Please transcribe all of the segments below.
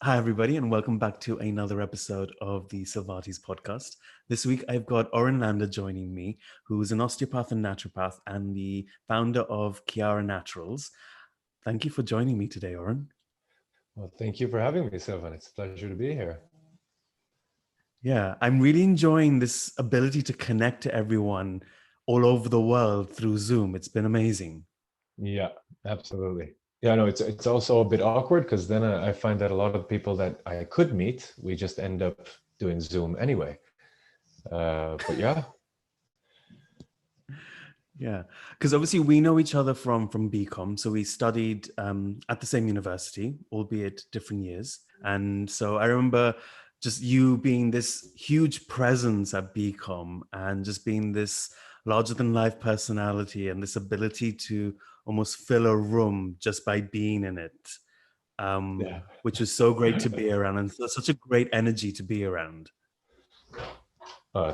Hi, everybody, and welcome back to another episode of the Silvates podcast. This week, I've got Oren Landa joining me, who is an osteopath and naturopath and the founder of Kiara Naturals. Thank you for joining me today, Oren. Well, thank you for having me, Silvan. It's a pleasure to be here. Yeah, I'm really enjoying this ability to connect to everyone all over the world through Zoom. It's been amazing. Yeah, absolutely. Yeah, no, it's also a bit awkward because then I find that a lot of people that I could meet, we just end up doing Zoom anyway. But yeah, Yeah, because obviously we know each other from BCom, so we studied at the same university, albeit different years. And so I remember just you being this huge presence at BCom and just being this larger than life personality and this ability to almost fill a room just by being in it, yeah. which was so great to be around and such a great energy to be around.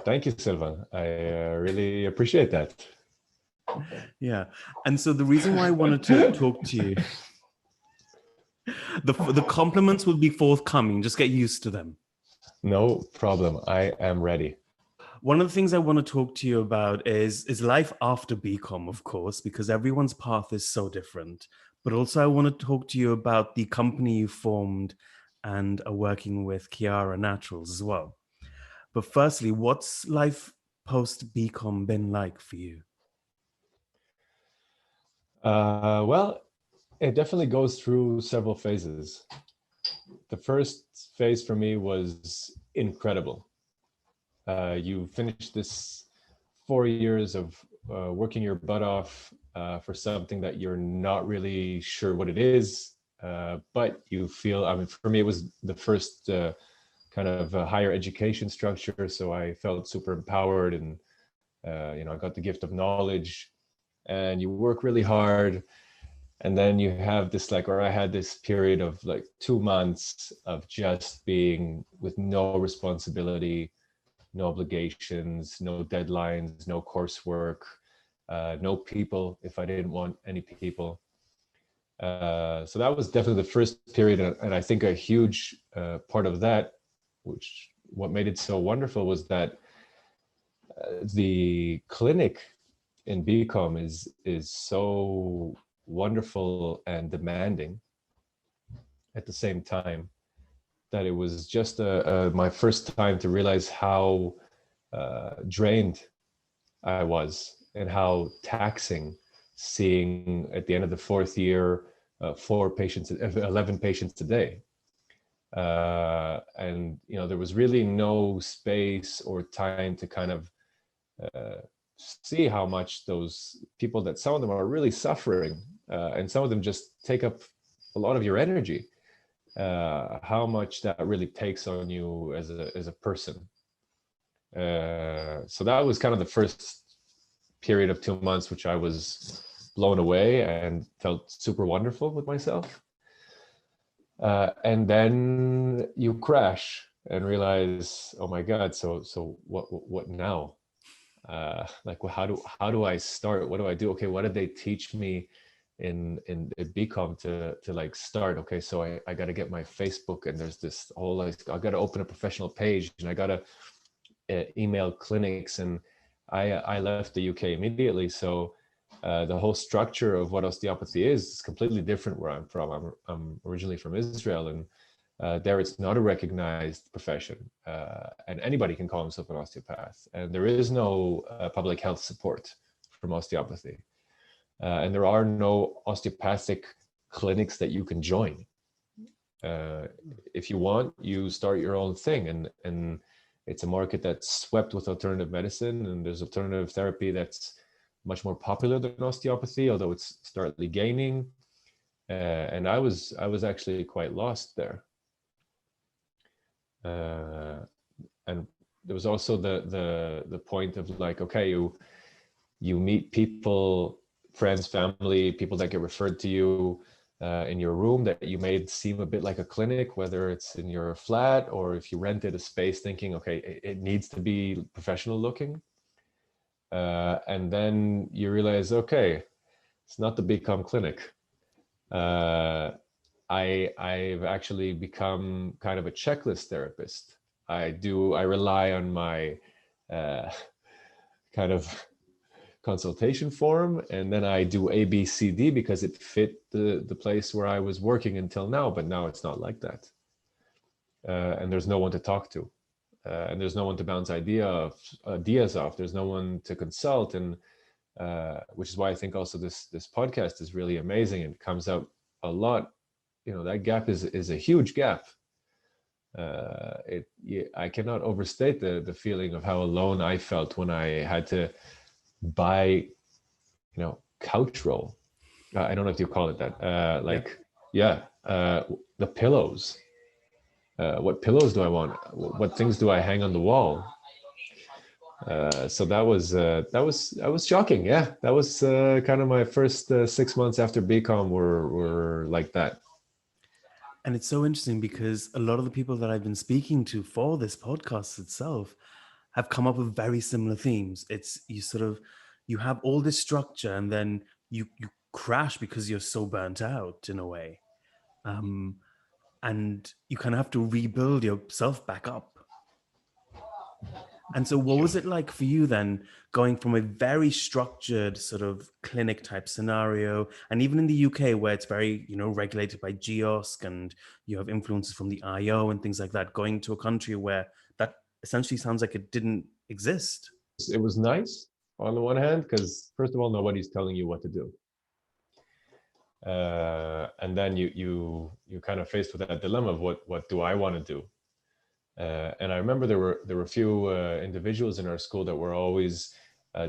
Thank you, Silvan. I really appreciate that. Yeah, and so the reason why I wanted to talk to you, the compliments will be forthcoming. Just get used to them. No problem. I am ready. One of the things I want to talk to you about is life after BCom, of course, because everyone's path is so different. But also, I want to talk to you about the company you formed and are working with Kiara Naturals as well. But firstly, what's life post BCom been like for you? Well, it definitely goes through several phases. The first phase for me was incredible. You finish this 4 years of working your butt off for something that you're not really sure what it is, but you feel, I mean, for me, it was the first kind of higher education structure. So I felt super empowered and, I got the gift of knowledge and you work really hard. And then you have this or I had this period of like 2 months of just being with no responsibility, no obligations, no deadlines, no coursework, no people if I didn't want any people. So that was definitely the first period. And I think a huge part of that, which what made it so wonderful was that the clinic in BCom is so wonderful and demanding at the same time that it was just my first time to realize how drained I was and how taxing seeing at the end of the fourth year 11 patients a day. And there was really no space or time to kind of uh, see how much those people, that some of them are really suffering, and some of them just take up a lot of your energy, how much that really takes on you as a person. So that was kind of the first period of 2 months, which I was blown away and felt super wonderful with myself. And then you crash and realize, oh my God, so what now? How do I start? What do I do? Okay, what did they teach me in BCom to like start? Okay, so I got to get my Facebook, and there's this whole I got to open a professional page, and I got to email clinics, and I left the UK immediately. So the whole structure of what osteopathy is completely different where I'm from. I'm originally from Israel, and there it's not a recognized profession, and anybody can call himself an osteopath. And there is no public health support from osteopathy, and there are no osteopathic clinics that you can join. If you want, you start your own thing, and it's a market that's swept with alternative medicine, and there's alternative therapy that's much more popular than osteopathy, although it's startly gaining. And I was actually quite lost there. And there was also the point of like, okay, you meet people, friends, family, people that get referred to you in your room that you made seem a bit like a clinic, whether it's in your flat or if you rented a space thinking, okay, it needs to be professional looking. And then you realize, okay, it's not the BCom clinic. I've actually become kind of a checklist therapist. I rely on my kind of consultation form, and then I do A, B, C, D because it fit the place where I was working until now. But now it's not like that, and there's no one to talk to, and there's no one to bounce ideas off. There's no one to consult, and which is why I think also this podcast is really amazing and comes out a lot. You know, that gap is a huge gap. I cannot overstate the feeling of how alone I felt when I had to buy, couch roll. I don't know if you call it that. Yeah. Yeah, the pillows. What pillows do I want? What things do I hang on the wall? So that was shocking. Yeah, that was kind of my first 6 months after BCom were like that. And it's so interesting because a lot of the people that I've been speaking to for this podcast itself have come up with very similar themes. It's you have all this structure and then you crash because you're so burnt out in a way. Um, and you kind of have to rebuild yourself back up. And so, what was it like for you then, going from a very structured sort of clinic type scenario, and even in the UK where it's very, regulated by GEOSC and you have influences from the IO and things like that, going to a country where that essentially sounds like it didn't exist? It was nice on the one hand because first of all, nobody's telling you what to do, and then you kind of faced with that dilemma of what do I want to do. And I remember there were a few individuals in our school that were always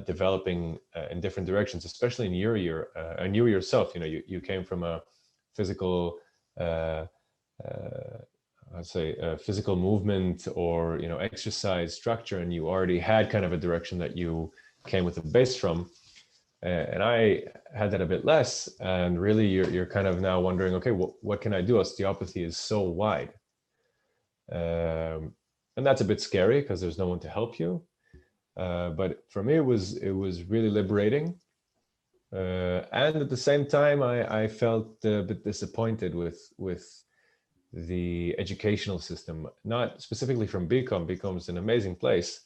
developing in different directions, especially in your year. And you yourself, you came from a physical, uh, I'd say, physical movement or exercise structure, and you already had kind of a direction that you came with a base from. And I had that a bit less, and really, you're kind of now wondering, okay, what can I do? Osteopathy is so wide. And that's a bit scary because there's no one to help you. But for me, it was really liberating, and at the same time, I felt a bit disappointed with the educational system, not specifically from BCom. BCom is an amazing place,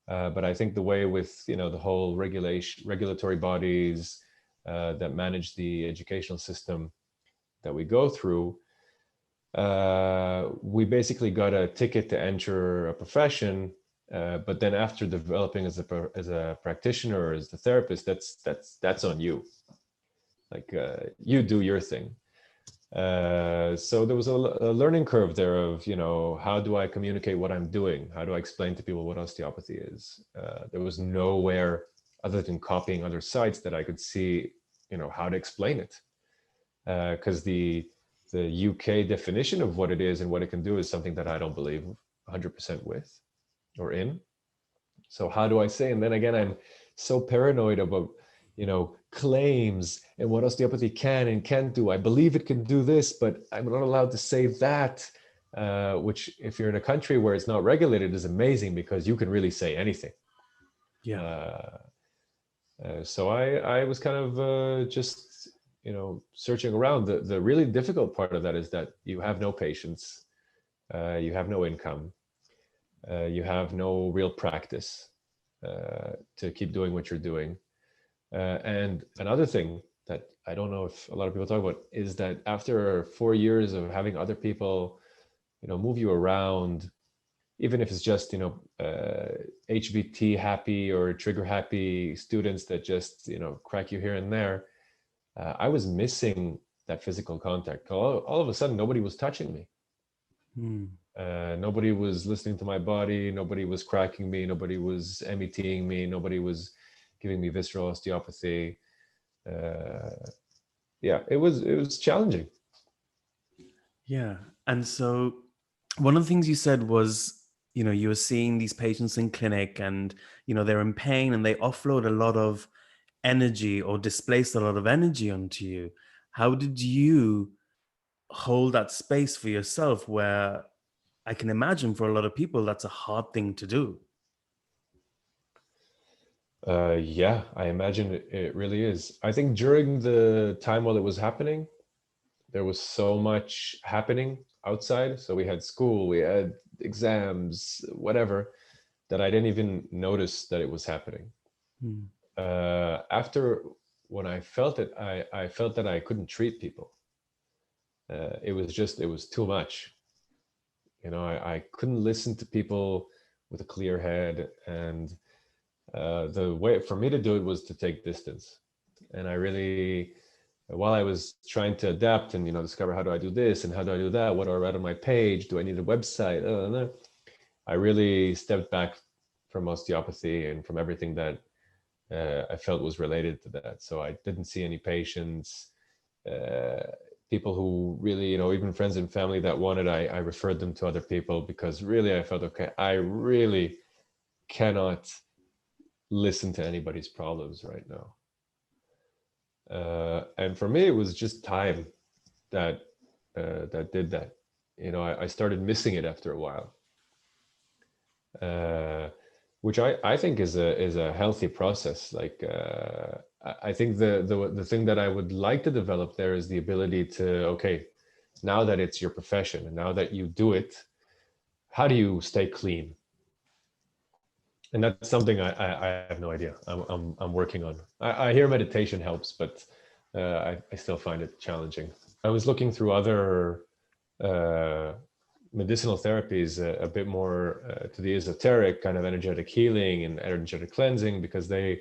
but I think the way with the whole regulatory bodies that manage the educational system that we go through, we basically got a ticket to enter a profession, but then after developing as a practitioner or as the therapist, that's on you. Like you do your thing. So there was a learning curve there of how do I communicate what I'm doing? How do I explain to people what osteopathy is? There was nowhere other than copying other sites that I could see how to explain it, because the UK definition of what it is and what it can do is something that I don't believe 100% with or in. So how do I say? And then again, I'm so paranoid about, claims and what osteopathy can and can't do. I believe it can do this, but I'm not allowed to say that, which if you're in a country where it's not regulated is amazing because you can really say anything. Yeah. So I was kind of just searching around. The really difficult part of that is that you have no patience, you have no income, you have no real practice to keep doing what you're doing. And another thing that I don't know if a lot of people talk about is that after 4 years of having other people, move you around, even if it's just HVT happy or trigger happy students that just crack you here and there, I was missing that physical contact. All of a sudden, nobody was touching me. Nobody was listening to my body. Nobody was cracking me. Nobody was METing me. Nobody was giving me visceral osteopathy. Yeah, it was challenging. Yeah. And so one of the things you said was, you were seeing these patients in clinic and, they're in pain and they offload a lot of energy or displace a lot of energy onto you. How did you hold that space for yourself where I can imagine for a lot of people that's a hard thing to do? Yeah, I imagine it really is. I think during the time while it was happening, there was so much happening outside. So we had school, we had exams, whatever, that I didn't even notice that it was happening. Mm. After, when I felt it, I felt that I couldn't treat people. It was too much. I couldn't listen to people with a clear head. And the way for me to do it was to take distance. And I really, while I was trying to adapt and, discover how do I do this and how do I do that? What do I write on my page? Do I need a website? I really stepped back from osteopathy and from everything that I felt was related to that. So I didn't see any patients. People who really, even friends and family that wanted, I referred them to other people, because really I felt, okay, I really cannot listen to anybody's problems right now. And for me, it was just time that did that. I started missing it after a while, which I think is a healthy process. Like I think the thing that I would like to develop there is the ability to, okay, now that it's your profession and now that you do it, how do you stay clean? And that's something I have no idea. I'm working on. I hear meditation helps, but I still find it challenging. I was looking through other medicinal therapies, a bit more to the esoteric kind of energetic healing and energetic cleansing, because they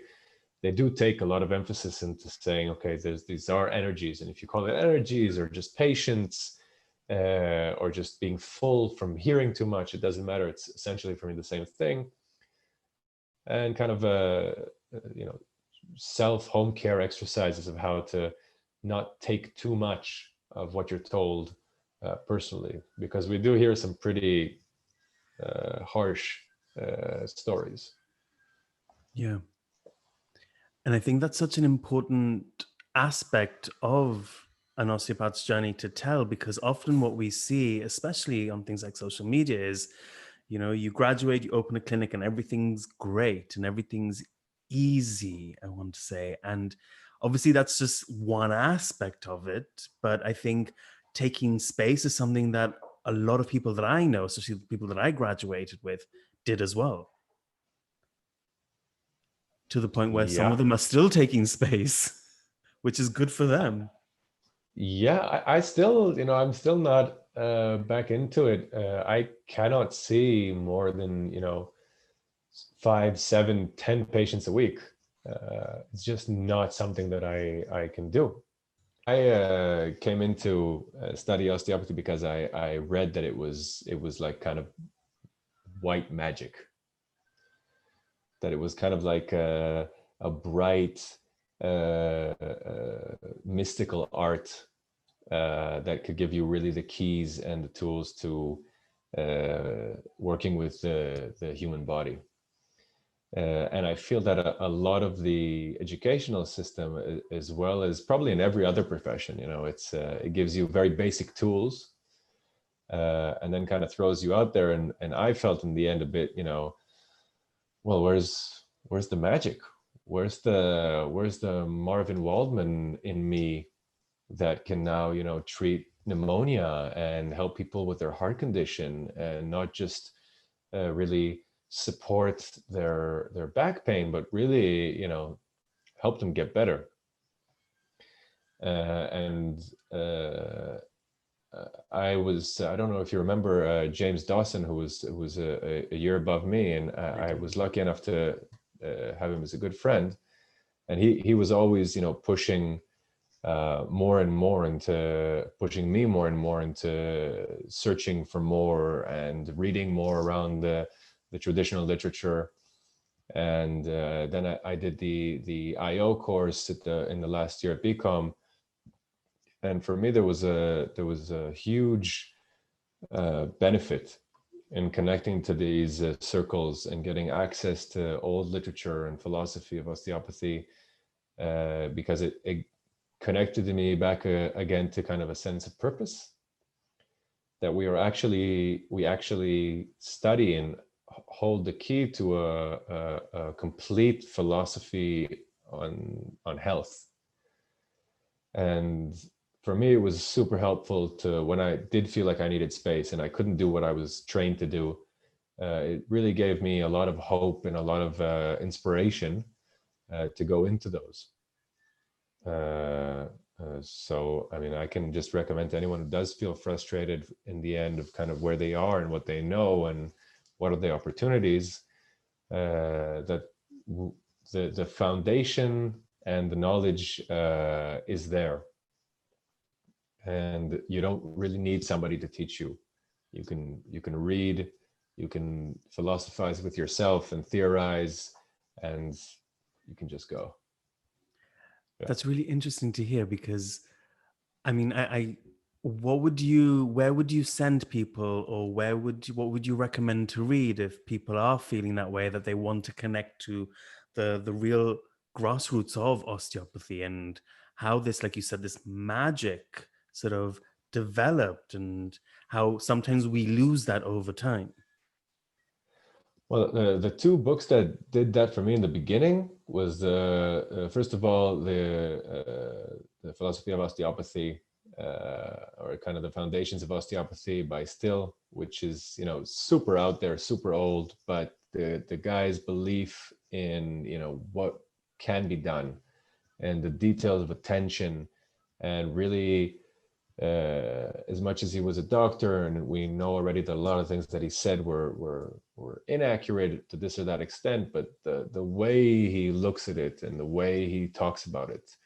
do take a lot of emphasis into saying, okay, these are energies, and if you call it energies or just patience or just being full from hearing too much, it doesn't matter. It's essentially for me the same thing. And kind of self home care exercises of how to not take too much of what you're told personally, because we do hear some pretty harsh stories. Yeah. And I think that's such an important aspect of an osteopath's journey to tell, because often what we see, especially on things like social media, is you graduate, you open a clinic, and everything's great and everything's easy, I want to say. And obviously, that's just one aspect of it. But I think taking space is something that a lot of people that I know, especially the people that I graduated with, did as well, to the point where some of Yeah. them are still taking space, which is good for them. Yeah, I still, I'm still not back into it. I cannot see more than, 5, 7, 10 patients a week. It's just not something that I can do. I came into study osteopathy because I read that it was like kind of white magic, that it was kind of like a bright mystical art that could give you really the keys and the tools to working with the human body. And I feel that a lot of the educational system, as well as probably in every other profession, it gives you very basic tools and then kind of throws you out there. And I felt in the end a bit, well, where's the magic? Where's the Marvin Waldman in me that can now, treat pneumonia and help people with their heart condition, and not just really support their back pain, but really, help them get better. And I don't know if you remember James Dawson, who was a year above me, and I was lucky enough to have him as a good friend. And he was always, pushing more and more into pushing me more and more into searching for more and reading more around the traditional literature. And then I did the IO course in the last year at BCom. And for me, there was a huge benefit in connecting to these circles and getting access to old literature and philosophy of osteopathy, because it connected me back again to kind of a sense of purpose, that we actually study and hold the key to a complete philosophy on health. And for me, it was super helpful to when I did feel like I needed space and I couldn't do what I was trained to do. It really gave me a lot of hope and a lot of inspiration to go into those. So, I mean, I can just recommend to anyone who does feel frustrated in the end of kind of where they are and what they know and what are the opportunities, that the foundation and the knowledge is there. And you don't really need somebody to teach you. You can read, you can philosophize with yourself and theorize, and you can just go. Yeah. That's really interesting to hear because I mean, where would you send people, or what would you recommend to read if people are feeling that way, that they want to connect to the real grassroots of osteopathy and how this, like you said, this magic sort of developed, and how sometimes we lose that over time. Well, the two books that did that for me in the beginning was first of all the Philosophy of Osteopathy, or kind of the Foundations of Osteopathy by Still, which is, you know, super out there, super old, but the guy's belief in, you know, what can be done and the details of attention, and really, as much as he was a doctor, and we know already that a lot of things that he said were inaccurate to this or that extent, but the way he looks at it and the way he talks about it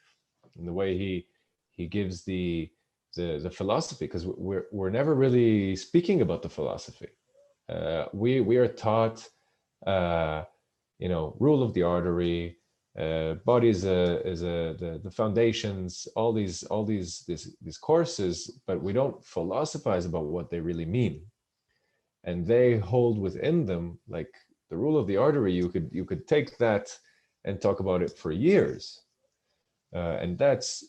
and the way he gives the philosophy, because we're never really speaking about the philosophy. We are taught, you know, rule of the artery, body is the foundations, all these courses, but we don't philosophize about what they really mean. And they hold within them, like the rule of the artery, you could take that and talk about it for years. And that's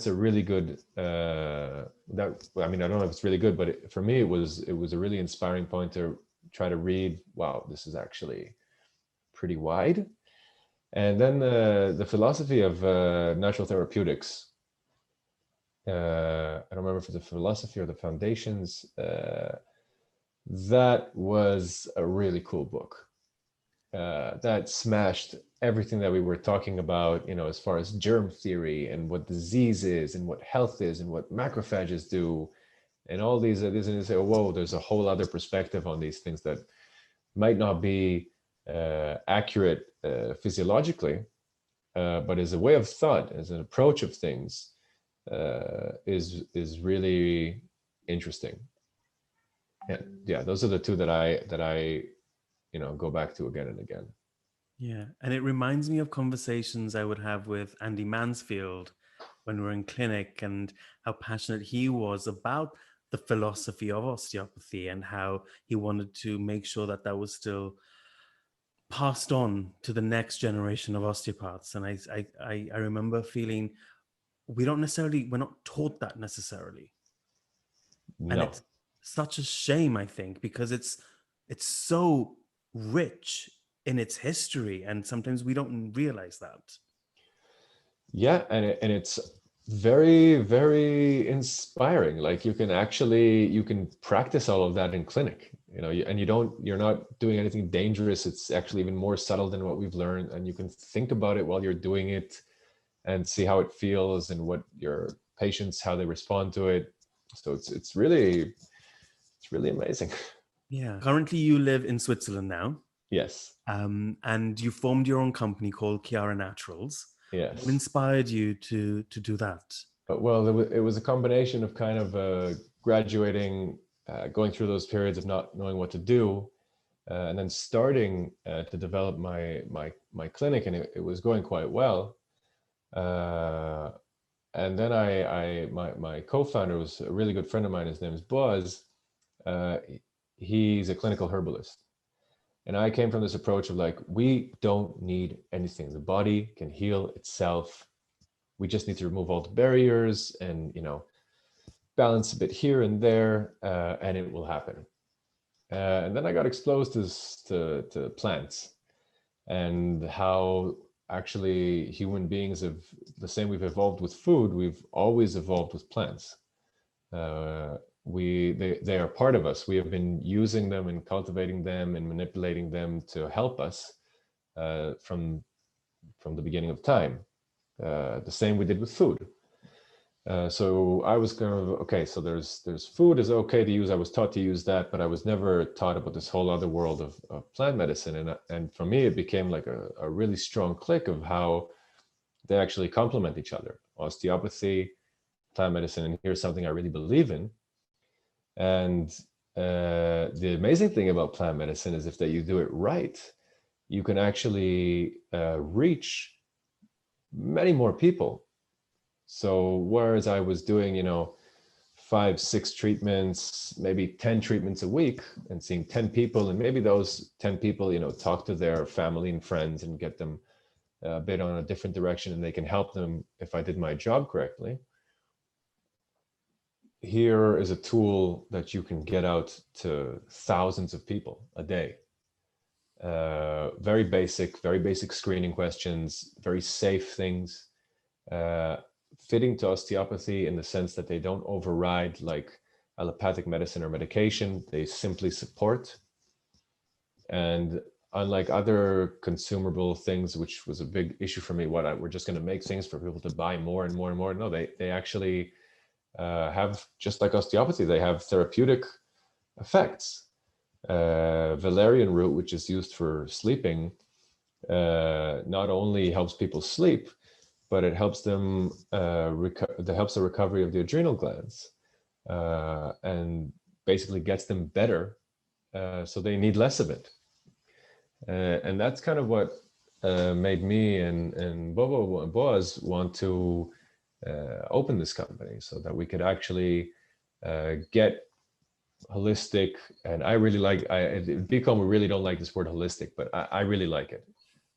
a really good, I mean, I don't know if it's really good, but for me it was a really inspiring point to try to read. Wow, this is actually pretty wide. And then the philosophy of natural therapeutics. I don't remember if it's the philosophy or the foundations. That was a really cool book. That smashed everything that we were talking about, you know, as far as germ theory and what disease is and what health is and what macrophages do, and all these. And you say, oh, whoa, there's a whole other perspective on these things that might not be accurate physiologically, but as a way of thought, as an approach of things, is really interesting. And yeah, those are the two that I you know, go back to again and again. Yeah, and it reminds me of conversations I would have with Andy Mansfield when we were in clinic, and how passionate he was about the philosophy of osteopathy, and how he wanted to make sure that that was still passed on to the next generation of osteopaths. And I remember feeling we're not taught that necessarily, and No. it's such a shame, I think, because it's so rich in its history, and sometimes we don't realize that. Yeah, and it's very, very inspiring. Like you can practice all of that in clinic, you know, and you're not doing anything dangerous. It's actually even more subtle than what we've learned, and you can think about it while you're doing it and see how it feels and what your patients, how they respond to it. So it's really amazing. Yeah. Currently, you live in Switzerland now, Yes. and you formed your own company called Kiara Naturals. What Yes. inspired you to do that? But well, it was a combination of kind of graduating, going through those periods of not knowing what to do, and then starting to develop my clinic, and it was going quite well. Uh, and then my co-founder was a really good friend of mine. His name is Boaz. Uh, he's a clinical herbalist, and I came from this approach of like, we don't need anything. The body can heal itself. We just need to remove all the barriers and, you know, balance a bit here and there, and it will happen. And then I got exposed to plants and how actually human beings have the same we've evolved with food, we've always evolved with plants. They are part of us. We have been using them and cultivating them and manipulating them to help us from the beginning of time. The same we did with food. So I was kind of, okay, so there's food is okay to use. I was taught to use that, but I was never taught about this whole other world of plant medicine. And for me, it became like a really strong click of how they actually complement each other. Osteopathy, plant medicine, and here's something I really believe in. And the amazing thing about plant medicine is if that you do it right, you can actually reach many more people. So whereas I was doing, 5, 6 treatments, maybe 10 treatments a week and seeing 10 people, and maybe those 10 people, talk to their family and friends and get them a bit on a different direction, and they can help them if I did my job correctly. Here is a tool that you can get out to thousands of people a day. Very basic screening questions, very safe things, fitting to osteopathy in the sense that they don't override like allopathic medicine or medication. They simply support. And unlike other consumable things, which was a big issue for me, we're just going to make things for people to buy more and more and more. No, they actually have, just like osteopathy, they have therapeutic effects. Valerian root, which is used for sleeping, not only helps people sleep, but it helps them helps the recovery of the adrenal glands, and basically gets them better, so they need less of it. And that's kind of what made me and Boaz want to open this company, so that we could actually get holistic. And I really like, Bcom, we really don't like this word holistic, but I really like it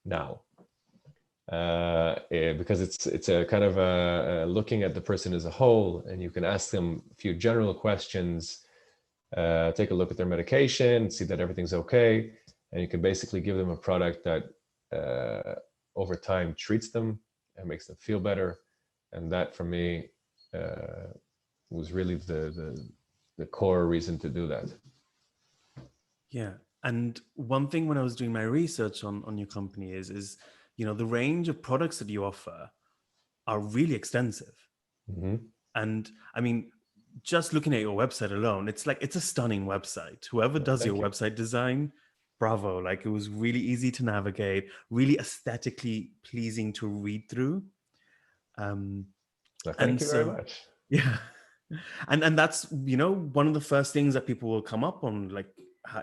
now, because it's a kind of looking at the person as a whole, and you can ask them a few general questions, take a look at their medication, see that everything's okay, and you can basically give them a product that over time treats them and makes them feel better. And that for me was really the core reason to do that. Yeah. And one thing when I was doing my research on your company is, the range of products that you offer are really extensive. Mm-hmm. And I mean, just looking at your website alone, it's a stunning website. Whoever does your website design, bravo. Like, it was really easy to navigate, really aesthetically pleasing to read through. Thank you very much. Yeah. And that's, one of the first things that people will come up on, like,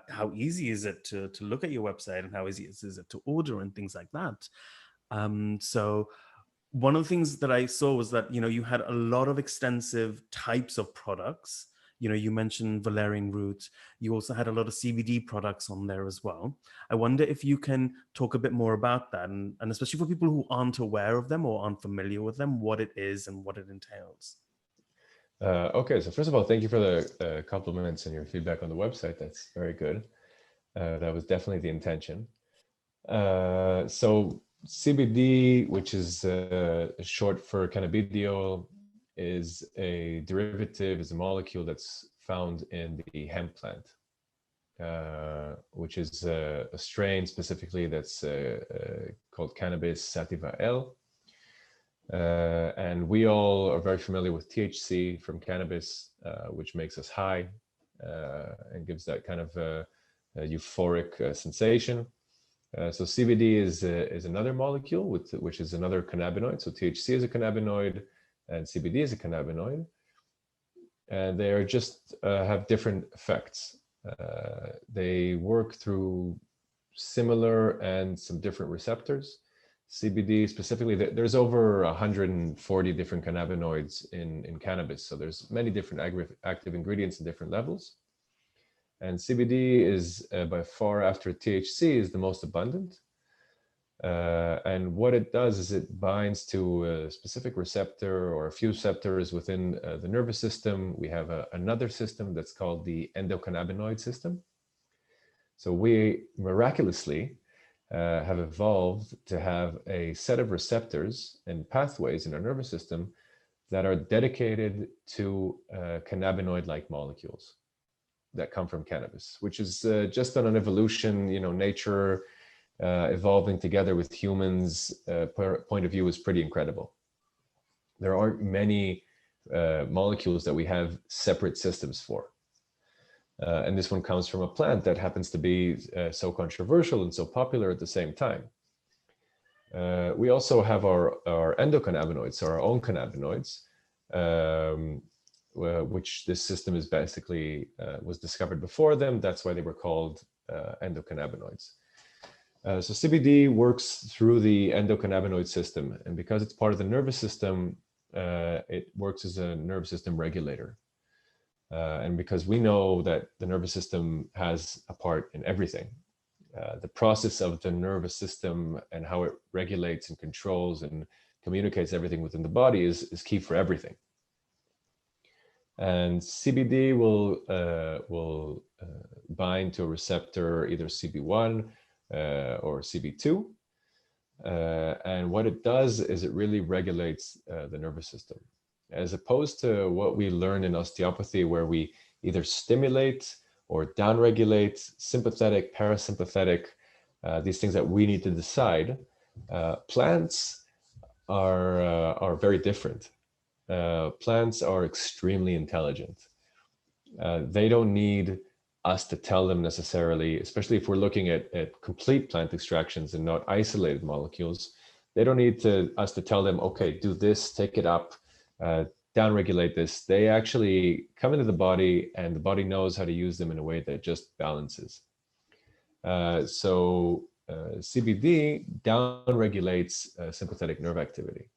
how easy is it to look at your website, and how easy is it to order and things like that. So one of the things that I saw was that, you had a lot of extensive types of products. You mentioned valerian root. You also had a lot of CBD products on there as well. I wonder if you can talk a bit more about that, and especially for people who aren't aware of them or aren't familiar with them, what it is and what it entails. Okay, so first of all, thank you for the compliments and your feedback on the website. That's very good. That was definitely the intention. So CBD, which is short for cannabidiol, is a derivative, is a molecule that's found in the hemp plant, which is a strain specifically that's called Cannabis sativa L. And we all are very familiar with THC from cannabis, which makes us high and gives that kind of a euphoric sensation. So CBD is another molecule, which is another cannabinoid. So THC is a cannabinoid and CBD is a cannabinoid. And they are just have different effects. They work through similar and some different receptors. CBD specifically, there's over 140 different cannabinoids in cannabis. So there's many different active ingredients in different levels. And CBD is by far, after THC, is the most abundant. And what it does is it binds to a specific receptor or a few receptors within the nervous system. We have another system that's called the endocannabinoid system. So we miraculously have evolved to have a set of receptors and pathways in our nervous system that are dedicated to cannabinoid-like molecules that come from cannabis, which is just on an evolution, nature evolving together with humans point of view is pretty incredible. There aren't many molecules that we have separate systems for. And this one comes from a plant that happens to be so controversial and so popular at the same time. We also have our endocannabinoids, our own cannabinoids, which this system is basically was discovered before them. That's why they were called endocannabinoids. So CBD works through the endocannabinoid system, and because it's part of the nervous system, it works as a nervous system regulator. And because we know that the nervous system has a part in everything, the process of the nervous system and how it regulates and controls and communicates everything within the body is key for everything. And CBD will bind to a receptor, either CB1 or CB2. And what it does is it really regulates the nervous system, as opposed to what we learn in osteopathy, where we either stimulate or downregulate sympathetic, parasympathetic, these things that we need to decide. Plants are very different. Plants are extremely intelligent. They don't need us to tell them necessarily, especially if we're looking at complete plant extractions and not isolated molecules. They don't need us to tell them, okay, do this, take it up, downregulate this. They actually come into the body, and the body knows how to use them in a way that just balances. So CBD downregulates sympathetic nerve activity.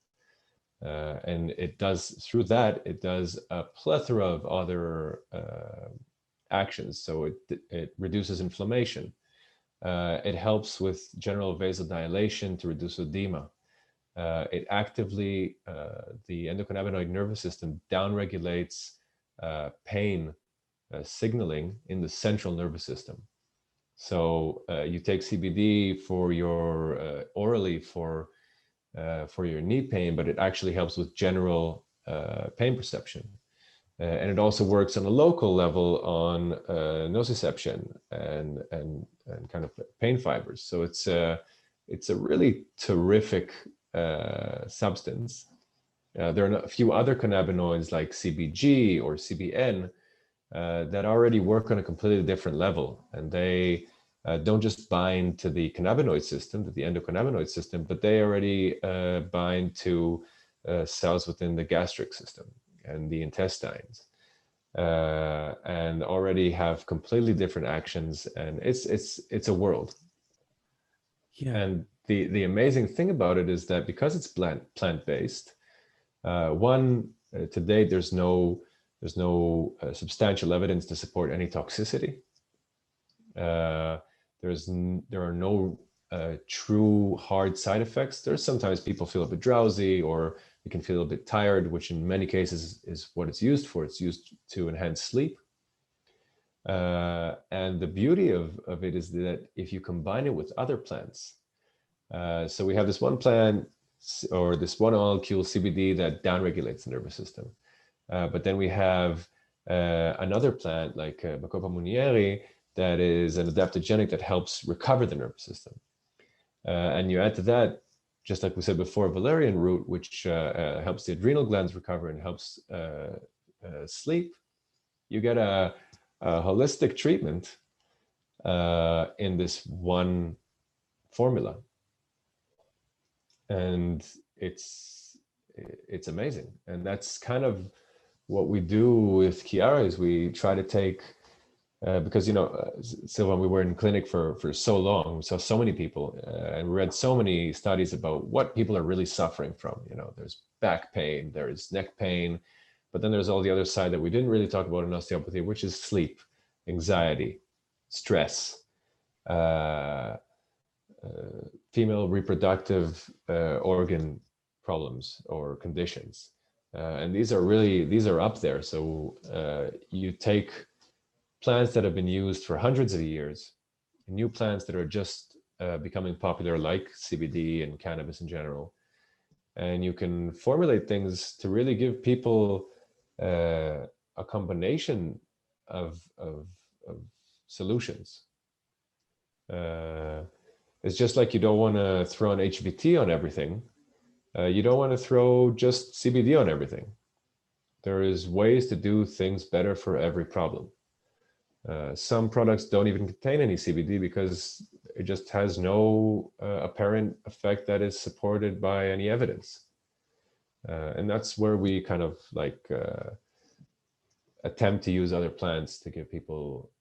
And it does, through that, it does a plethora of other actions. So it reduces inflammation. It helps with general vasodilation to reduce edema. It actively, the endocannabinoid nervous system downregulates pain signaling in the central nervous system. So you take CBD for your orally for your knee pain, but it actually helps with general pain perception. And it also works on a local level on nociception and kind of pain fibers. So it's a really terrific substance. There are a few other cannabinoids like CBG or CBN that already work on a completely different level, and they don't just bind to the cannabinoid system, to the endocannabinoid system, but they already bind to cells within the gastric system and the intestines, and already have completely different actions. And it's a world. Yeah. And the amazing thing about it is that because it's plant-based, to date there's no substantial evidence to support any toxicity. There are no true hard side effects. There's sometimes people feel a bit drowsy, or you can feel a bit tired, which in many cases is what it's used for. It's used to enhance sleep. And the beauty of it is that if you combine it with other plants, so we have this one plant or this one molecule CBD that downregulates the nervous system, but then we have another plant like Bacopa munieri that is an adaptogenic that helps recover the nervous system. And you add to that, just like we said before, valerian root, which helps the adrenal glands recover and helps sleep. You get a holistic treatment in this one formula. And it's amazing. And that's kind of what we do with Kiara, is we try to take, because, Silva, we were in clinic for so long, we saw so many people, and we read so many studies about what people are really suffering from. There's back pain, there's neck pain, but then there's all the other side that we didn't really talk about in osteopathy, which is sleep, anxiety, stress, female reproductive organ problems or conditions. And these are up there. So you take plants that have been used for hundreds of years, new plants that are just becoming popular, like CBD and cannabis in general. And you can formulate things to really give people a combination of solutions. It's just like you don't want to throw an HVT on everything. You don't want to throw just CBD on everything. There is ways to do things better for every problem. Some products don't even contain any CBD because it just has no apparent effect that is supported by any evidence. And that's where we kind of like attempt to use other plants to give people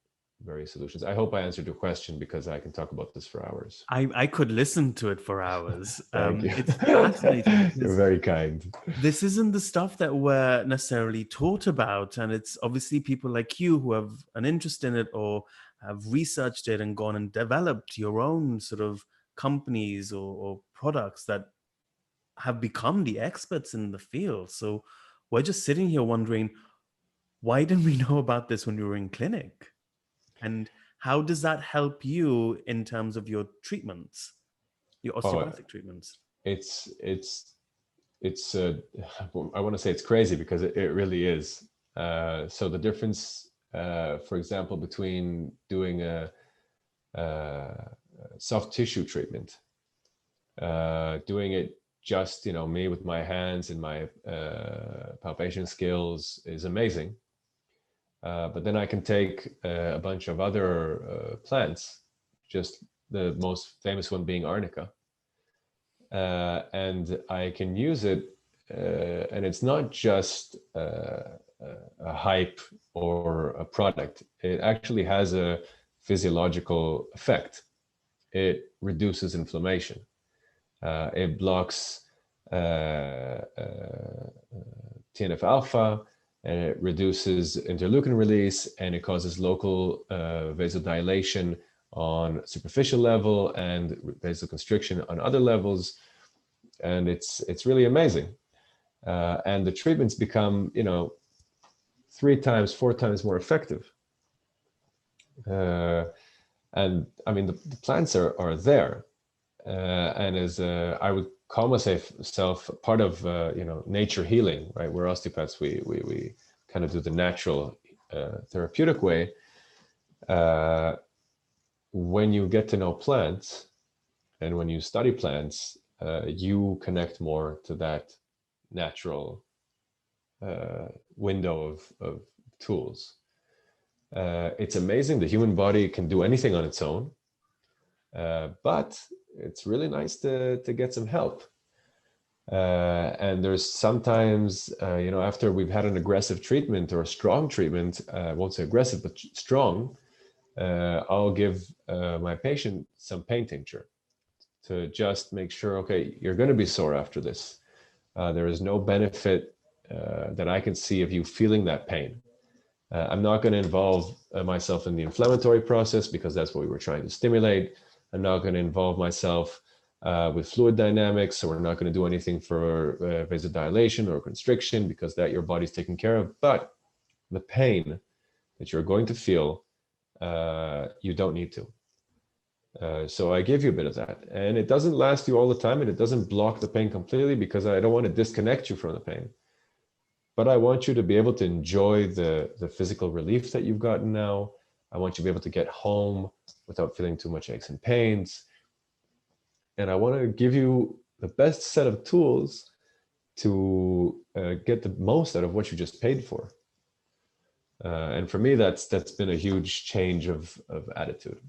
various solutions. I hope I answered your question, because I can talk about this for hours. I could listen to it for hours. Thank you. It's fascinating You're because very kind. this isn't the stuff that we're necessarily taught about. And it's obviously people like you who have an interest in it or have researched it and gone and developed your own sort of companies or products that have become the experts in the field. So we're just sitting here wondering, why didn't we know about this when we were in clinic? And how does that help you in terms of your treatments, your Oh, osteopathic treatments? it's I want to say it's crazy, because it really is. So the difference, for example, between doing a soft tissue treatment, doing it just, me with my hands and my palpation skills is amazing. But then I can take a bunch of other plants, just the most famous one being arnica, and I can use it, and it's not just a hype or a product. It actually has a physiological effect. It reduces inflammation. It blocks TNF alpha, and it reduces interleukin release, and it causes local vasodilation on superficial level and vasoconstriction on other levels. And it's really amazing. And the treatments become, 3 times, 4 times more effective. And I mean, the plants are there. And as I would call myself part of nature healing, right? We're osteopaths. We kind of do the natural therapeutic way. When you get to know plants and when you study plants, you connect more to that natural window of tools. It's amazing. The human body can do anything on its own, but it's really nice to get some help. And there's sometimes, after we've had an aggressive treatment or a strong treatment, I won't say aggressive, but strong, I'll give my patient some pain tincture to just make sure, okay, you're going to be sore after this. There is no benefit that I can see of you feeling that pain. I'm not going to involve myself in the inflammatory process, because that's what we were trying to stimulate. I'm not going to involve myself with fluid dynamics, so we're not going to do anything for vasodilation or constriction, because that your body's taken care of. But the pain that you're going to feel, you don't need to. So I give you a bit of that, and it doesn't last you all the time, and it doesn't block the pain completely, because I don't want to disconnect you from the pain. But I want you to be able to enjoy the physical relief that you've gotten now. I want you to be able to get home without feeling too much aches and pains. And I want to give you the best set of tools to get the most out of what you just paid for. And for me, that's been a huge change of attitude.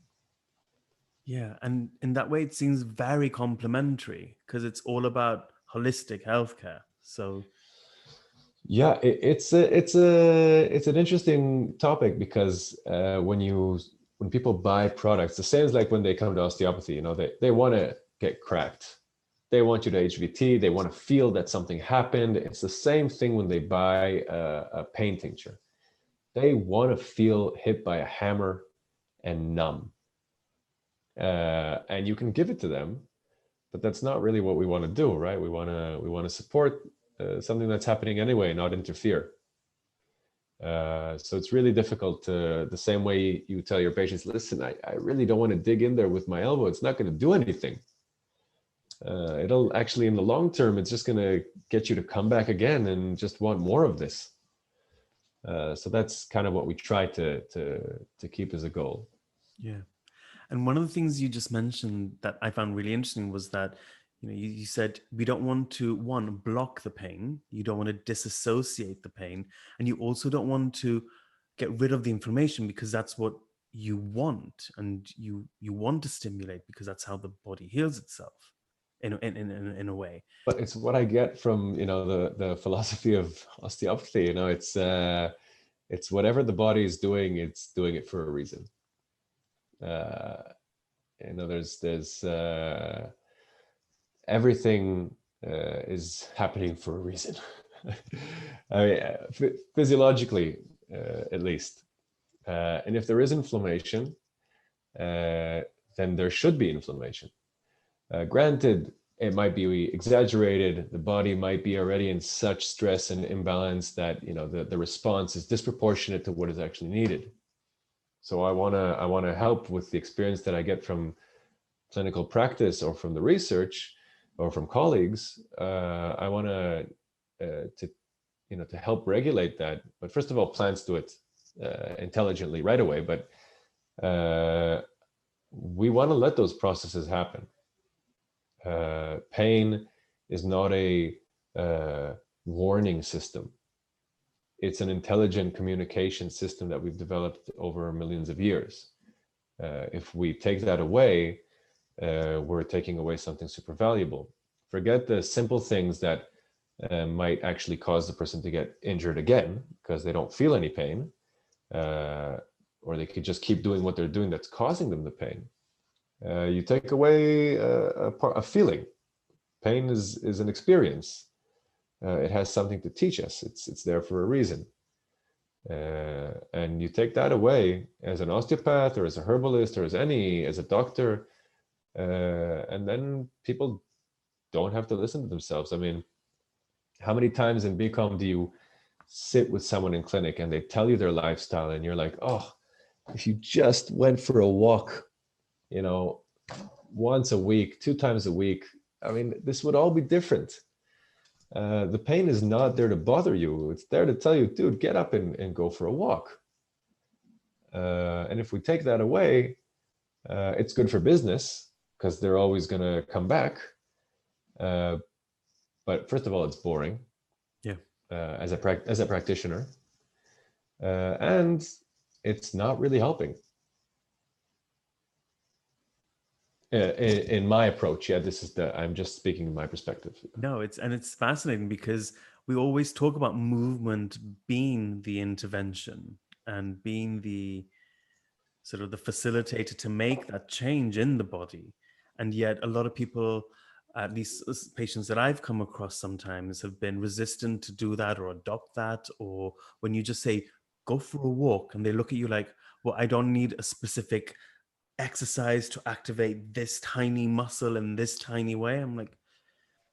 Yeah, and in that way, it seems very complementary because it's all about holistic healthcare. So yeah, it's an interesting topic, because when people buy products, the same as like when they come to osteopathy, they want to get cracked. They want you to HVT. They want to feel that something happened. It's the same thing when they buy a pain tincture. They want to feel hit by a hammer and numb. And you can give it to them, but that's not really what we want to do, right? We want to support something that's happening anyway, not interfere. So it's really difficult to, the same way you tell your patients, listen, I really don't want to dig in there with my elbow. It's not going to do anything. It'll actually, in the long term, it's just going to get you to come back again and just want more of this. So that's kind of what we try to keep as a goal. Yeah. And one of the things you just mentioned that I found really interesting was that, you said we don't want to, one, block the pain, you don't want to disassociate the pain, and you also don't want to get rid of the inflammation because that's what you want, and you want to stimulate because that's how the body heals itself in a way. But it's what I get from, the philosophy of osteopathy. It's whatever the body is doing, it's doing it for a reason. uh, there's everything is happening for a reason. I mean, physiologically, at least. And if there is inflammation, then there should be inflammation. Granted, it might be exaggerated. The body might be already in such stress and imbalance that the response is disproportionate to what is actually needed. So I wanna help with the experience that I get from clinical practice or from the research or from colleagues. I want to help regulate that. But first of all, plants do it intelligently right away. But we want to let those processes happen. Pain is not a warning system. It's an intelligent communication system that we've developed over millions of years. If we take that away, we're taking away something super valuable. Forget the simple things that might actually cause the person to get injured again because they don't feel any pain, or they could just keep doing what they're doing that's causing them the pain. You take away a feeling. Pain is an experience. It has something to teach us. It's there for a reason. And you take that away as an osteopath or as a herbalist or as a doctor, and then people don't have to listen to themselves. I mean, how many times in BCom do you sit with someone in clinic and they tell you their lifestyle and you're like, oh, if you just went for a walk, once a week, 2 times a week, I mean, this would all be different. The pain is not there to bother you. It's there to tell you, dude, get up and go for a walk. And if we take that away, it's good for business because they're always going to come back. But first of all, it's boring. Yeah. As a practitioner, and it's not really helping. In my approach, I'm just speaking in my perspective. No, it's fascinating because we always talk about movement being the intervention and being the sort of the facilitator to make that change in the body. And yet a lot of people, at least patients that I've come across sometimes, have been resistant to do that or adopt that. Or when you just say, go for a walk, and they look at you like, well, I don't need a specific exercise to activate this tiny muscle in this tiny way. I'm like,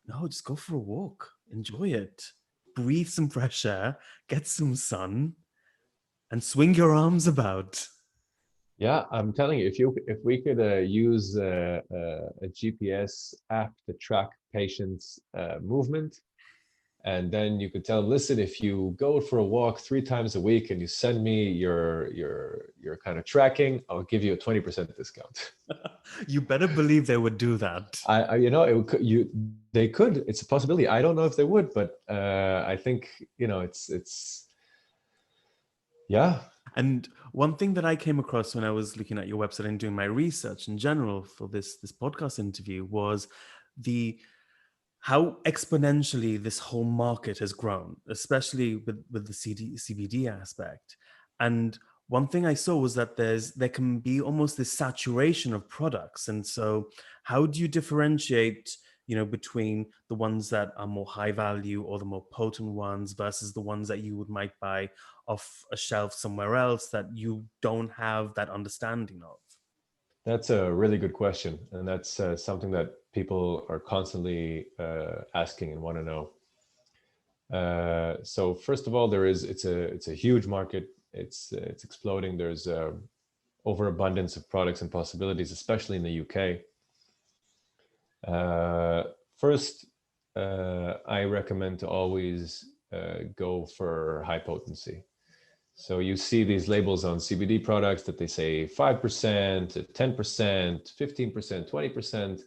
no, just go for a walk, enjoy it, breathe some fresh air, get some sun, and swing your arms about. Yeah, I'm telling you, if we could use a GPS app to track patients' movement, and then you could tell them, listen, if you go for a walk 3 times a week and you send me your kind of tracking, I'll give you a 20% discount. You better believe they would do that. They could. It's a possibility. I don't know if they would, but I think it's yeah. And one thing that I came across when I was looking at your website and doing my research in general for this podcast interview was the how exponentially this whole market has grown, especially with the CBD aspect. And one thing I saw was that there can be almost this saturation of products. And so how do you differentiate, between the ones that are more high value or the more potent ones versus the ones that you might buy off a shelf somewhere else that you don't have that understanding of? That's a really good question, and that's something that people are constantly asking and want to know. So first of all, it's a huge market. It's exploding. There's overabundance of products and possibilities, especially in the UK. First, I recommend to always go for high potency. So you see these labels on CBD products that they say 5%, 10%, 15%, 20%,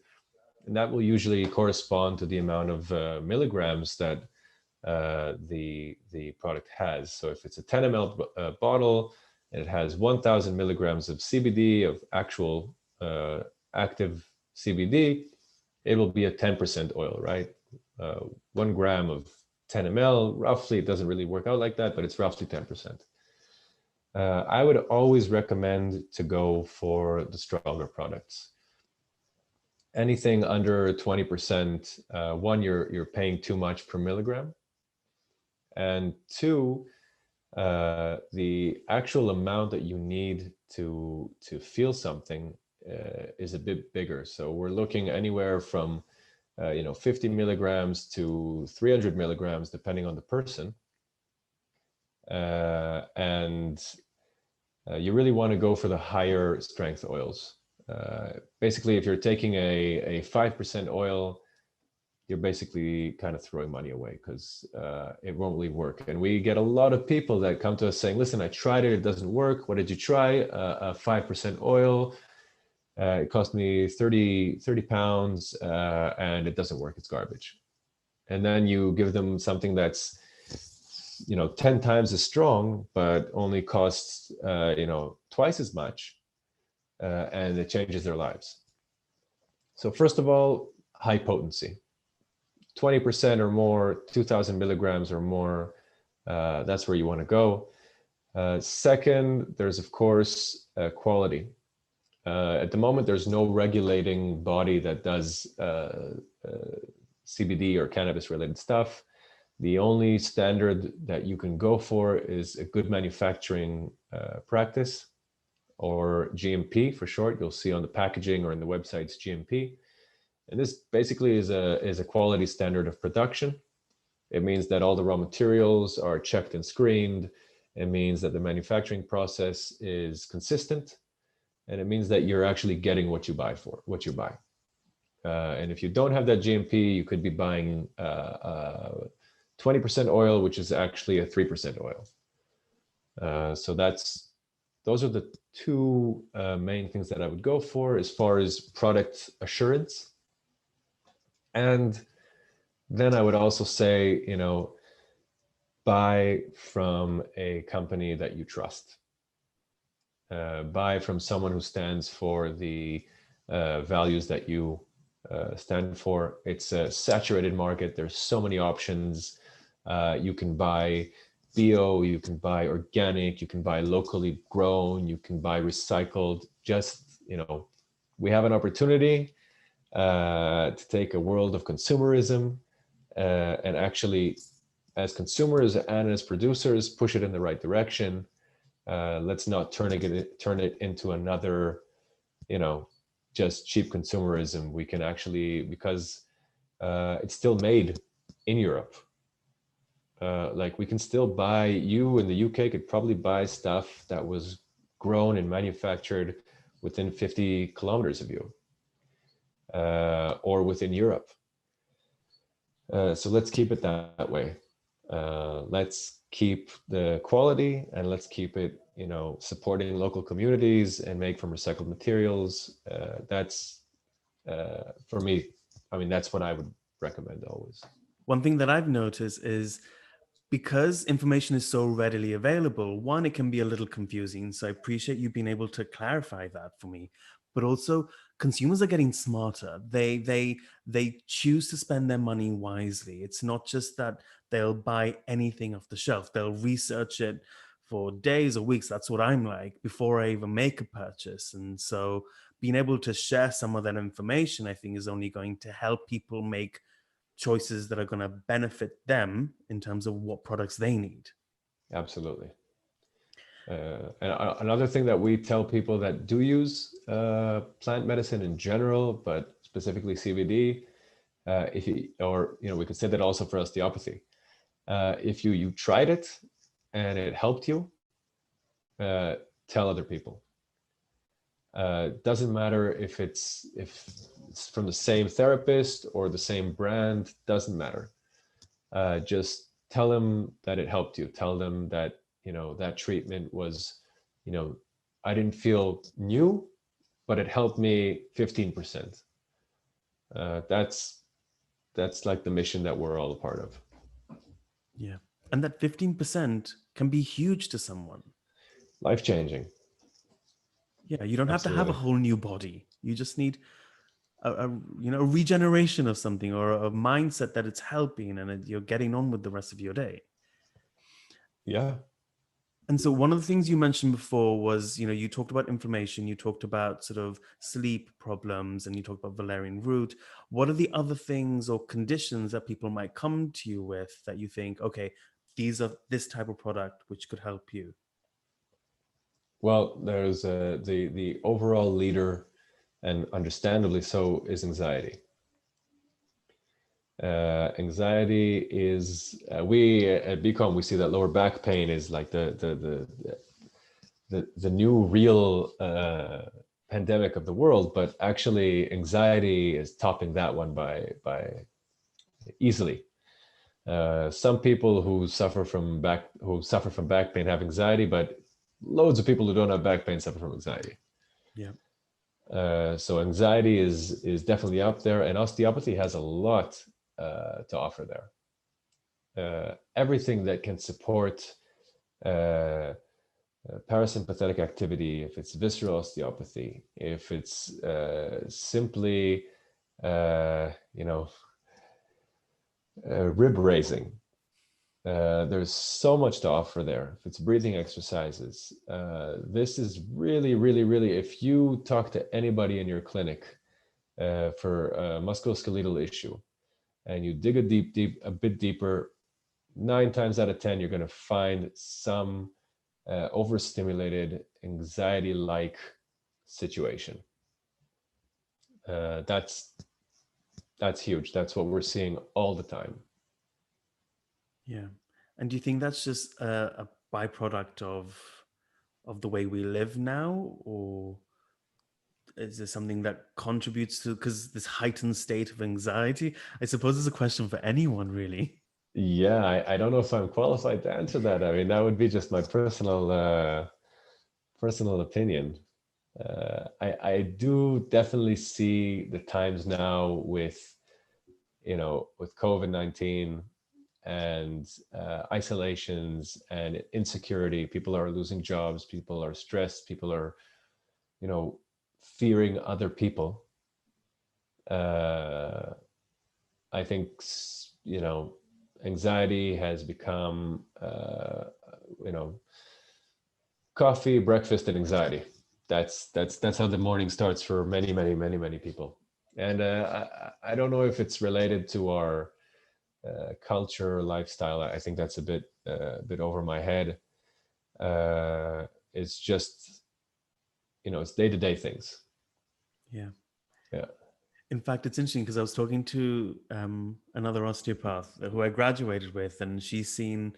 and that will usually correspond to the amount of milligrams that the product has. So if it's a 10 ml bottle and it has 1,000 milligrams of CBD, of actual active CBD, it will be a 10% oil, right? 1 gram of 10 ml, roughly, it doesn't really work out like that, but it's roughly 10%. I would always recommend to go for the stronger products. Anything under 20%, one, you're paying too much per milligram. And two, the actual amount that you need to feel something is a bit bigger. So we're looking anywhere from 50 milligrams to 300 milligrams, depending on the person. And you really want to go for the higher strength oils. Basically, if you're taking a 5% oil, you're basically kind of throwing money away because it won't really work. And we get a lot of people that come to us saying, listen, I tried it, it doesn't work. What did you try? A 5% oil. It cost me 30 pounds and it doesn't work. It's garbage. And then you give them something that's 10 times as strong, but only costs twice as much, and it changes their lives. So first of all, high potency. 20% or more, 2,000 milligrams or more, that's where you want to go. Second, there's of course quality. At the moment, there's no regulating body that does CBD or cannabis related stuff. The only standard that you can go for is a good manufacturing practice, or GMP for short. You'll see on the packaging or in the websites GMP. And this basically is a quality standard of production. It means that all the raw materials are checked and screened. It means that the manufacturing process is consistent. And it means that you're actually getting what you buy. And if you don't have that GMP, you could be buying 20% oil, which is actually a 3% oil. So those are the two main things that I would go for as far as product assurance. And then I would also say, buy from a company that you trust. Buy from someone who stands for the values that you stand for. It's a saturated market. There's so many options. You can buy bio, you can buy organic, you can buy locally grown, you can buy recycled. Just, we have an opportunity to take a world of consumerism and actually, as consumers and as producers, push it in the right direction. Let's not turn it into another, just cheap consumerism. We can actually, because it's still made in Europe. We can still buy, you in the UK could probably buy stuff that was grown and manufactured within 50 kilometers of you, or within Europe. So let's keep it that way. Let's keep the quality, and let's keep it, supporting local communities and make from recycled materials. That's for me, that's what I would recommend always. One thing that I've noticed is, because information is so readily available, one, it can be a little confusing. So I appreciate you being able to clarify that for me. But also, consumers are getting smarter. They choose to spend their money wisely. It's not just that they'll buy anything off the shelf. They'll research it for days or weeks. That's what I'm like before I even make a purchase. And so being able to share some of that information, I think, is only going to help people make choices that are going to benefit them in terms of what products they need. Absolutely. And another thing that we tell people that do use plant medicine in general, but specifically CBD, we could say that also for osteopathy. If you tried it and it helped you, uh, tell other people. Doesn't matter if it's from the same therapist or the same brand. Doesn't matter. Just tell them that it helped you. Tell them that that treatment was, you know, I didn't feel new, but it helped me 15%. That's like the mission that we're all a part of. Yeah. And that 15% can be huge to someone. Life changing. Yeah, you don't have to have a Absolutely. whole new body. You just need a regeneration of something or a mindset that it's helping and you're getting on with the rest of your day. Yeah. And so one of the things you mentioned before was, you talked about inflammation, you talked about sort of sleep problems, and you talked about valerian root. What are the other things or conditions that people might come to you with that you think, okay, these are this type of product which could help you? Well, there's the overall leader, and understandably so, is anxiety. Anxiety is we at BCom we see that lower back pain is like the new real pandemic of the world, but actually anxiety is topping that one by easily. Some people who suffer from back pain have anxiety, but loads of people who don't have back pain suffer from anxiety. Yeah. So anxiety is definitely up there, and osteopathy has a lot to offer there. Everything that can support parasympathetic activity, if it's visceral osteopathy, if it's simply, rib raising. There's so much to offer there. If it's breathing exercises, this is really, really, really, if you talk to anybody in your clinic for a musculoskeletal issue and you dig a bit deeper, 9 times out of 10, you're going to find some overstimulated anxiety-like situation. That's huge. That's what we're seeing all the time. Yeah. And do you think that's just a byproduct of the way we live now, or is there something that contributes to, because this heightened state of anxiety? I suppose it's a question for anyone, really. Yeah, I don't know if I'm qualified to answer that. I mean, that would be just my personal opinion. I do definitely see the times now with COVID-19 and isolations and insecurity. People are losing jobs. People are stressed. People are, fearing other people. Uh, I think, anxiety has become, coffee, breakfast, and anxiety. That's how the morning starts for many, many, many, many people. And I don't know if it's related to our culture, lifestyle. I think that's a bit over my head. It's just, it's day to day things. Yeah. Yeah. In fact, it's interesting because I was talking to another osteopath who I graduated with, and she's seen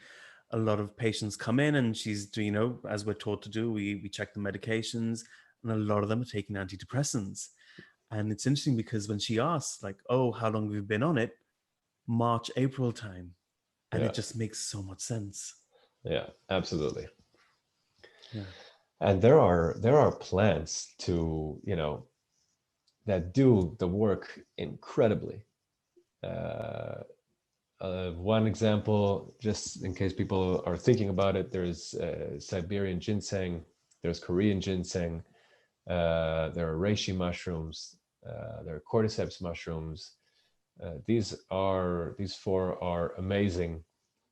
a lot of patients come in, and she's doing, as we're taught to do, we check the medications, and a lot of them are taking antidepressants. And it's interesting because when she asks, like, oh, how long have you been on it? March, April time. And Yeah. it just makes so much sense. Yeah, absolutely. Yeah. And there are plants to, that do the work incredibly. Uh, one example, just in case people are thinking about it, there's Siberian ginseng, there's Korean ginseng, there are reishi mushrooms, there are cordyceps mushrooms. These four are amazing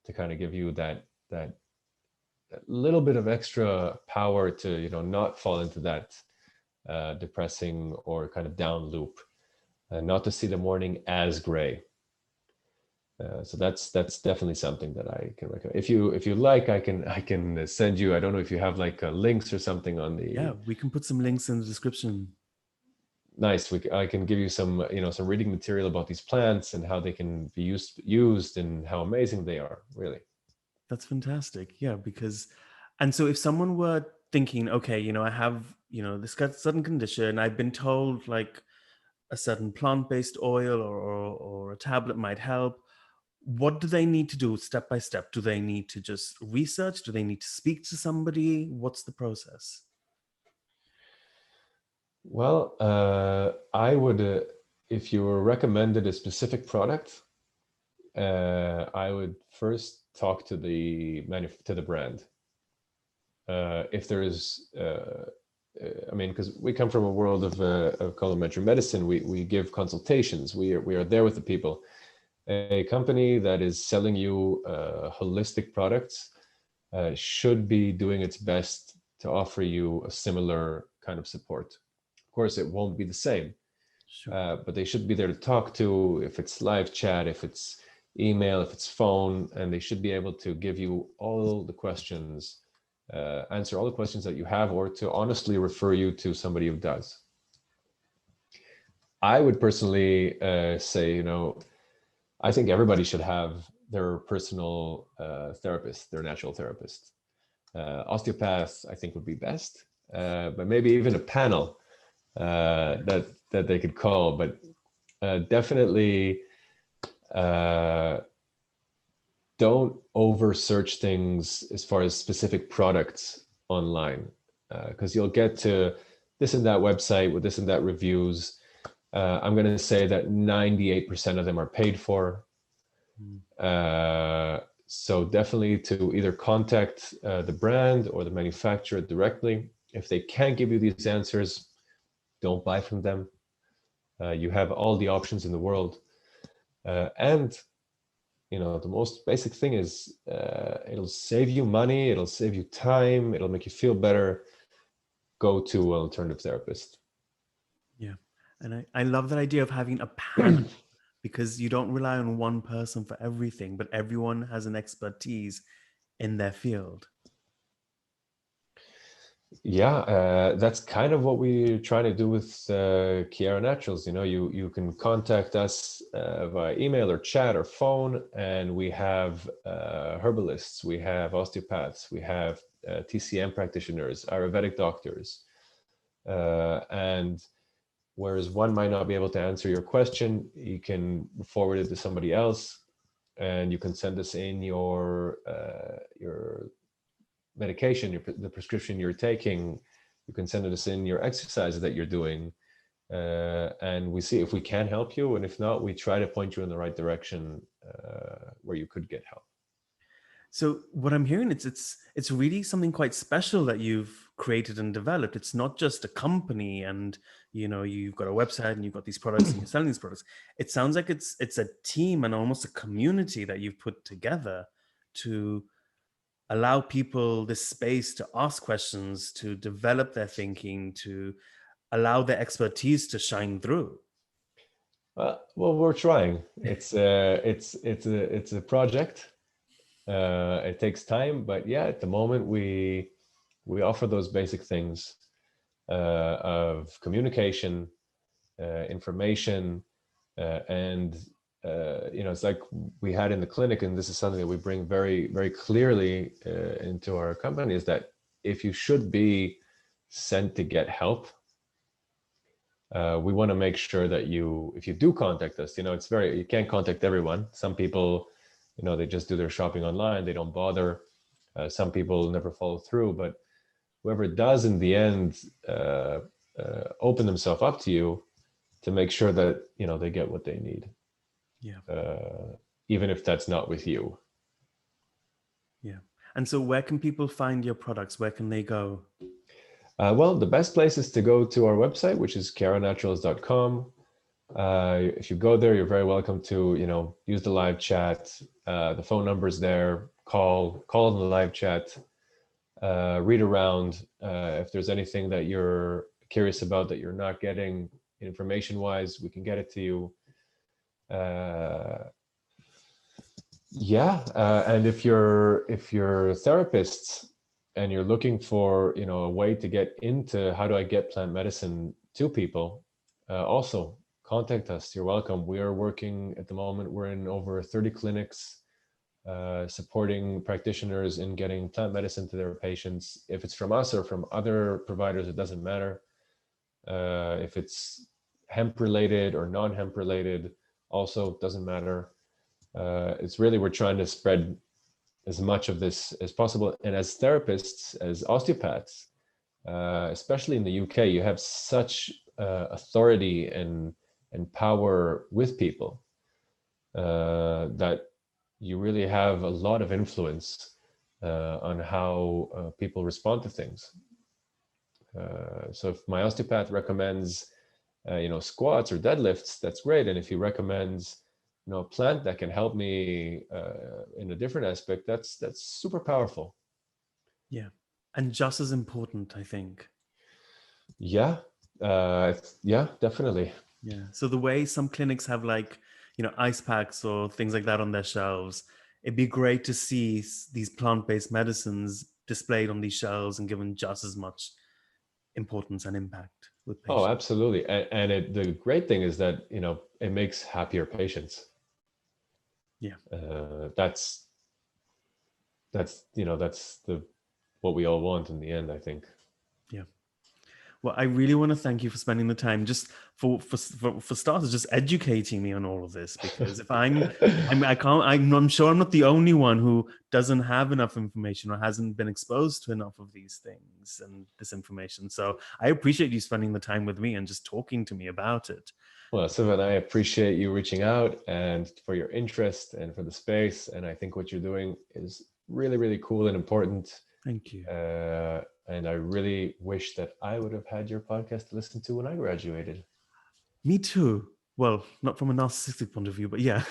to kind of give you that little bit of extra power to not fall into that depressing or kind of down loop, and not to see the morning as gray. So that's definitely something that I can recommend. If you like, I can send you. I don't know if you have like links or something on the. Yeah, we can put some links in the description. nice. I can give you some, some reading material about these plants and how they can be used and how amazing they are, really. That's fantastic. Yeah, because, and so if someone were thinking, okay, I have, this certain condition, I've been told like a certain plant-based oil or a tablet might help. What do they need to do step by step? Do they need to just research? Do they need to speak to somebody? What's the process? Well, I would, if you were recommended a specific product, I would first talk to to the brand. If there is, I mean, because we come from a world of complementary medicine, we give consultations. We are there with the people. A company that is selling you holistic products should be doing its best to offer you a similar kind of support. Of course, it won't be the same, Sure. but they should be there to talk to, if it's live chat, if it's email, if it's phone, and they should be able to give you all the questions, answer all the questions that you have, or to honestly refer you to somebody who does. I would personally say, I think everybody should have their personal therapist, their natural therapist. Osteopath, I think, would be best, but maybe even a panel that they could call. But definitely don't over search things as far as specific products online, because you'll get to this and that website with this and that reviews. I'm going to say that 98% of them are paid for. So definitely to either contact the brand or the manufacturer directly. If they can't give you these answers, don't buy from them. You have all the options in the world. And the most basic thing is it'll save you money, it'll save you time, it'll make you feel better. Go to an alternative therapist. Yeah. And I love that idea of having a panel because you don't rely on one person for everything, but everyone has an expertise in their field. Yeah, that's kind of what we're trying to do with Kiara Naturals. You can contact us via email or chat or phone, and we have herbalists, we have osteopaths, we have TCM practitioners, Ayurvedic doctors, and whereas one might not be able to answer your question, you can forward it to somebody else, and you can send us in your medication, the prescription you're taking. You can send us in your exercises that you're doing, and we see if we can help you, and if not, we try to point you in the right direction where you could get help. So what I'm hearing, it's really something quite special that you've created and developed. It's not just a company and you've got a website and you've got these products and you're selling these products. It sounds like it's a team and almost a community that you've put together to allow people this space to ask questions, to develop their thinking, to allow their expertise to shine through. Well, we're trying. It's a project. It takes time, but yeah, at the moment we offer those basic things of communication, information, and it's like we had in the clinic, and this is something that we bring very, very clearly into our company, is that if you should be sent to get help, we want to make sure that if you do contact us, you can't contact everyone. Some people, they just do their shopping online, they don't bother. Some people never follow through, but whoever does in the end open themselves up to you, to make sure that they get what they need. Yeah. Even if that's not with you. Yeah. And so where can people find your products? Where can they go? Well, the best place is to go to our website, which is kiaranaturals.com. If you go there, you're very welcome to, use the live chat. The phone number is there. Call in the live chat. Read around. If there's anything that you're curious about that you're not getting information-wise, we can get it to you. And if you're therapists and you're looking for a way to get into how do I get plant medicine to people, Also, contact us. You're welcome. We are working at the moment. We're in over 30 clinics, supporting practitioners in getting plant medicine to their patients. If it's from us or from other providers, it doesn't matter. If it's hemp related or non-hemp related, also doesn't matter. It's really, we're trying to spread as much of this as possible. And as therapists, as osteopaths, especially in the UK, you have such authority and power with people that you really have a lot of influence on how people respond to things. So if my osteopath recommends, squats or deadlifts, that's great. And if he recommends, a plant that can help me in a different aspect, that's super powerful. Yeah. And just as important, I think. Yeah. Yeah, definitely. Yeah. So the way some clinics have like, ice packs or things like that on their shelves, it'd be great to see these plant-based medicines displayed on these shelves and given just as much importance and impact with Oh, patients. absolutely. And the great thing is that, it makes happier patients. Yeah. That's that's the what we all want in the end, I think. Yeah. Well, I really want to thank you for spending the time, just for starters, just educating me on all of this. Because if I can't, I'm sure I'm not the only one who doesn't have enough information or hasn't been exposed to enough of these things and this information. So I appreciate you spending the time with me and just talking to me about it. Well, Sivan, I appreciate you reaching out and for your interest and for the space. And I think what you're doing is really, really cool and important. Thank you. And I really wish that I would have had your podcast to listen to when I graduated. Me too. Well, not from a narcissistic point of view, but yeah.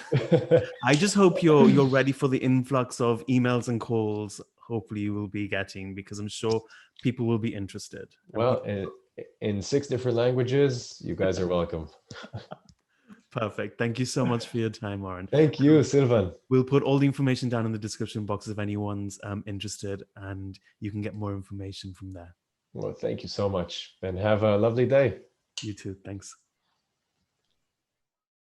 I just hope you're ready for the influx of emails and calls. Hopefully, you will be getting, because I'm sure people will be interested. And Well, in 6 different languages, you guys are welcome. perfect. Thank you so much for your time, Oren. Thank you, Silvan. We'll put all the information down in the description box if anyone's interested, and you can get more information from there. Well, thank you so much and have a lovely day. You too. Thanks.